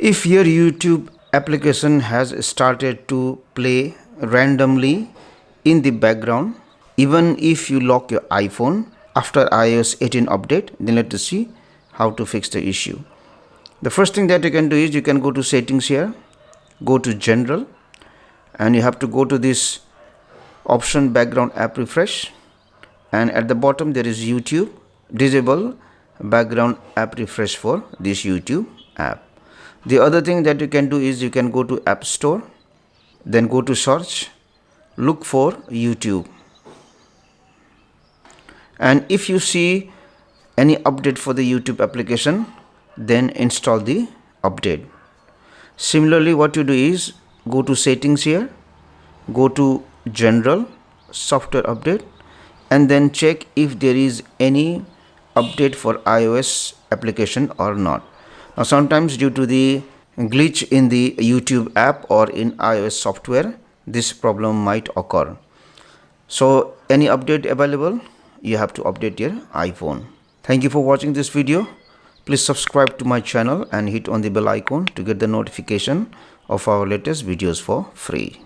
If your YouTube application has started to play randomly in the background, even if you lock your iPhone after iOS 18 update, then let us see how to fix the issue. The first thing that you can do is you can go to settings here, go to general, and you have to go to this option background app refresh, and at the bottom there is YouTube. Disable background app refresh for this YouTube app. The other thing that you can do is you can go to App Store, then go to search, look for YouTube, and if you see any update for the YouTube application, then install the update. Similarly, what you do is go to settings here, go to general, software update, and then check if there is any update for iOS application or not. Now sometimes due to the glitch in the YouTube app or in iOS software, this problem might occur. So any update available, you have to update your iPhone. Thank you for watching this video. Please subscribe to my channel and hit on the bell icon to get the notification of our latest videos for free.